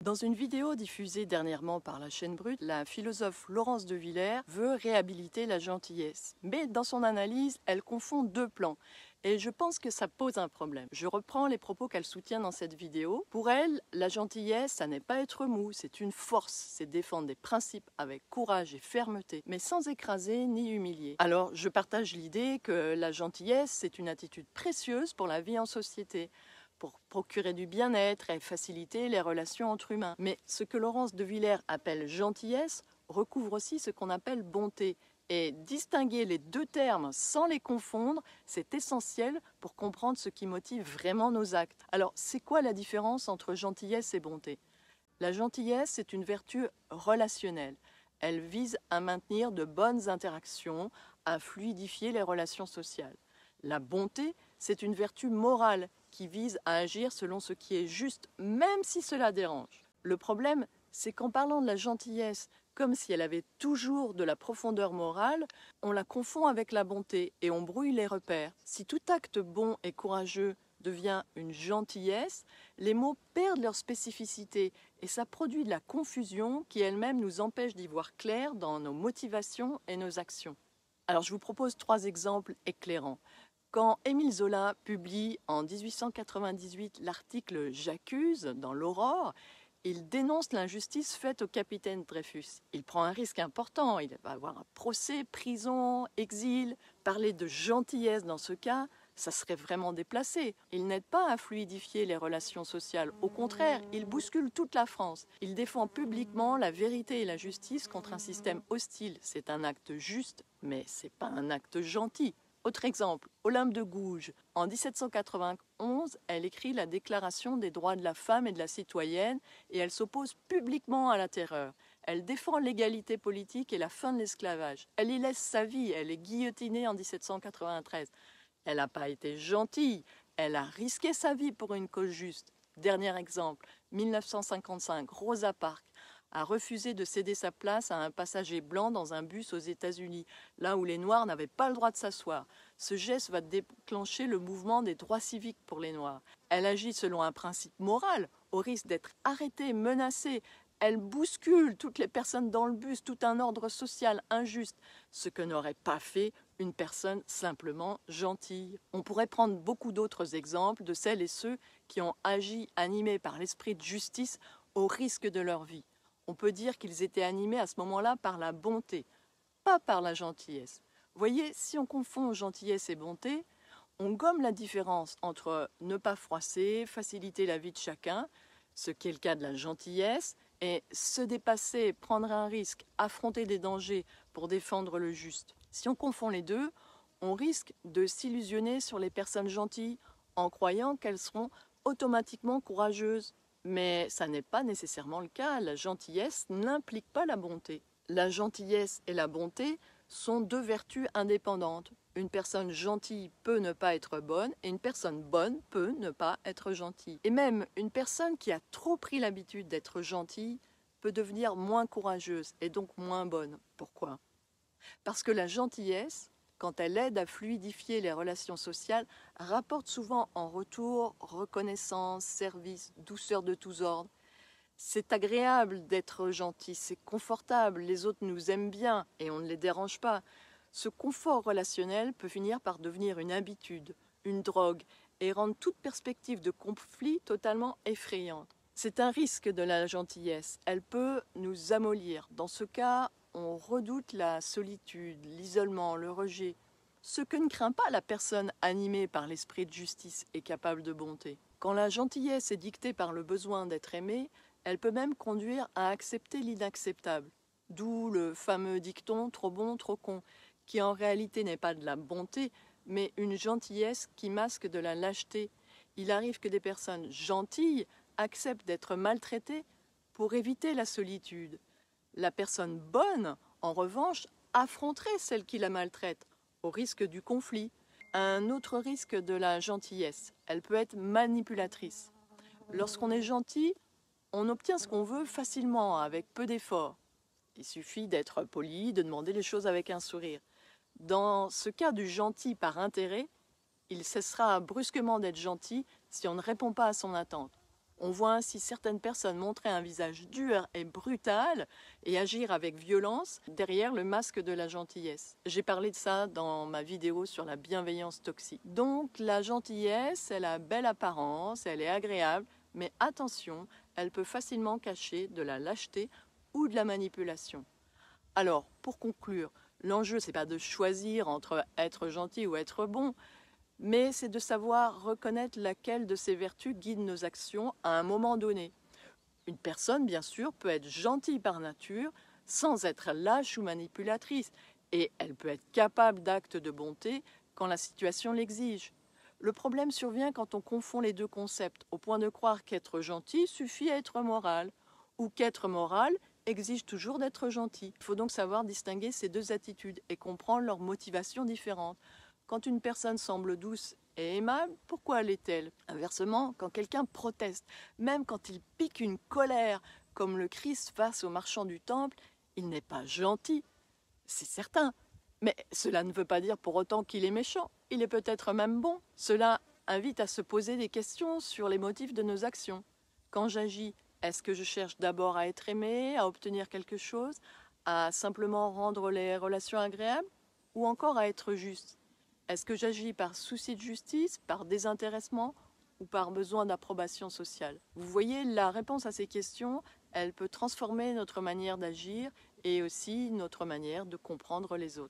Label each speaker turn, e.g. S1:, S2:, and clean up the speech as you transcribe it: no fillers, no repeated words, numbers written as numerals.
S1: Dans une vidéo diffusée dernièrement par la chaîne Brut, la philosophe Laurence de Villers veut réhabiliter la gentillesse. Mais dans son analyse, elle confond deux plans. Et je pense que ça pose un problème. Je reprends les propos qu'elle soutient dans cette vidéo. Pour elle, la gentillesse, ça n'est pas être mou, c'est une force. C'est défendre des principes avec courage et fermeté, mais sans écraser ni humilier. Alors, je partage l'idée que la gentillesse, c'est une attitude précieuse pour la vie en société, pour procurer du bien-être et faciliter les relations entre humains. Mais ce que Laurence de Villers appelle gentillesse recouvre aussi ce qu'on appelle bonté. Et distinguer les deux termes sans les confondre, c'est essentiel pour comprendre ce qui motive vraiment nos actes. Alors, c'est quoi la différence entre gentillesse et bonté? La gentillesse, c'est une vertu relationnelle. Elle vise à maintenir de bonnes interactions, à fluidifier les relations sociales. La bonté, c'est une vertu morale qui vise à agir selon ce qui est juste, même si cela dérange. Le problème, c'est qu'en parlant de la gentillesse comme si elle avait toujours de la profondeur morale, on la confond avec la bonté et on brouille les repères. Si tout acte bon et courageux devient une gentillesse, les mots perdent leur spécificité et ça produit de la confusion qui elle-même nous empêche d'y voir clair dans nos motivations et nos actions. Alors je vous propose 3 exemples éclairants. Quand Émile Zola publie en 1898 l'article « J'accuse » dans l'Aurore, il dénonce l'injustice faite au capitaine Dreyfus. Il prend un risque important, il va avoir un procès, prison, exil. Parler de gentillesse dans ce cas, ça serait vraiment déplacé. Il n'aide pas à fluidifier les relations sociales. Au contraire, il bouscule toute la France. Il défend publiquement la vérité et la justice contre un système hostile. C'est un acte juste, mais c'est pas un acte gentil. Autre exemple, Olympe de Gouges. En 1791, elle écrit la Déclaration des droits de la femme et de la citoyenne et elle s'oppose publiquement à la terreur. Elle défend l'égalité politique et la fin de l'esclavage. Elle y laisse sa vie, elle est guillotinée en 1793. Elle n'a pas été gentille, elle a risqué sa vie pour une cause juste. Dernier exemple, 1955, Rosa Parks a refusé de céder sa place à un passager blanc dans un bus aux États-Unis, là où les Noirs n'avaient pas le droit de s'asseoir. Ce geste va déclencher le mouvement des droits civiques pour les Noirs. Elle agit selon un principe moral, au risque d'être arrêtée, menacée. Elle bouscule toutes les personnes dans le bus, tout un ordre social injuste, ce que n'aurait pas fait une personne simplement gentille. On pourrait prendre beaucoup d'autres exemples de celles et ceux qui ont agi animés par l'esprit de justice au risque de leur vie. On peut dire qu'ils étaient animés à ce moment-là par la bonté, pas par la gentillesse. Vous voyez, si on confond gentillesse et bonté, on gomme la différence entre ne pas froisser, faciliter la vie de chacun, ce qui est le cas de la gentillesse, et se dépasser, prendre un risque, affronter des dangers pour défendre le juste. Si on confond les deux, on risque de s'illusionner sur les personnes gentilles en croyant qu'elles seront automatiquement courageuses. Mais ça n'est pas nécessairement le cas. La gentillesse n'implique pas la bonté. La gentillesse et la bonté sont deux vertus indépendantes. Une personne gentille peut ne pas être bonne et une personne bonne peut ne pas être gentille. Et même une personne qui a trop pris l'habitude d'être gentille peut devenir moins courageuse et donc moins bonne. Pourquoi? Parce que la gentillesse, quand elle aide à fluidifier les relations sociales, rapporte souvent en retour reconnaissance, service, douceur de tous ordres. C'est agréable d'être gentil, c'est confortable, les autres nous aiment bien et on ne les dérange pas. Ce confort relationnel peut finir par devenir une habitude, une drogue et rendre toute perspective de conflit totalement effrayante. C'est un risque de la gentillesse, elle peut nous amollir. Dans ce cas, on redoute la solitude, l'isolement, le rejet, ce que ne craint pas la personne animée par l'esprit de justice et capable de bonté. Quand la gentillesse est dictée par le besoin d'être aimé, elle peut même conduire à accepter l'inacceptable. D'où le fameux dicton « trop bon, trop con », qui en réalité n'est pas de la bonté, mais une gentillesse qui masque de la lâcheté. Il arrive que des personnes gentilles acceptent d'être maltraitées pour éviter la solitude. La personne bonne, en revanche, affronterait celle qui la maltraite, au risque du conflit. Un autre risque de la gentillesse, elle peut être manipulatrice. Lorsqu'on est gentil, on obtient ce qu'on veut facilement, avec peu d'efforts. Il suffit d'être poli, de demander les choses avec un sourire. Dans ce cas du gentil par intérêt, il cessera brusquement d'être gentil si on ne répond pas à son attente. On voit ainsi certaines personnes montrer un visage dur et brutal et agir avec violence derrière le masque de la gentillesse. J'ai parlé de ça dans ma vidéo sur la bienveillance toxique. Donc la gentillesse, elle a belle apparence, elle est agréable, mais attention, elle peut facilement cacher de la lâcheté ou de la manipulation. Alors, pour conclure, l'enjeu, c'est pas de choisir entre être gentil ou être bon, mais c'est de savoir reconnaître laquelle de ces vertus guide nos actions à un moment donné. Une personne, bien sûr, peut être gentille par nature sans être lâche ou manipulatrice, et elle peut être capable d'actes de bonté quand la situation l'exige. Le problème survient quand on confond les deux concepts, au point de croire qu'être gentil suffit à être moral, ou qu'être moral exige toujours d'être gentil. Il faut donc savoir distinguer ces deux attitudes et comprendre leurs motivations différentes. Quand une personne semble douce et aimable, pourquoi l'est-elle? Inversement, quand quelqu'un proteste, même quand il pique une colère, comme le Christ face aux marchands du temple, il n'est pas gentil, c'est certain. Mais cela ne veut pas dire pour autant qu'il est méchant, il est peut-être même bon. Cela invite à se poser des questions sur les motifs de nos actions. Quand j'agis, est-ce que je cherche d'abord à être aimé, à obtenir quelque chose, à simplement rendre les relations agréables, ou encore à être juste? Est-ce que j'agis par souci de justice, par désintéressement ou par besoin d'approbation sociale? Vous voyez, la réponse à ces questions, elle peut transformer notre manière d'agir et aussi notre manière de comprendre les autres.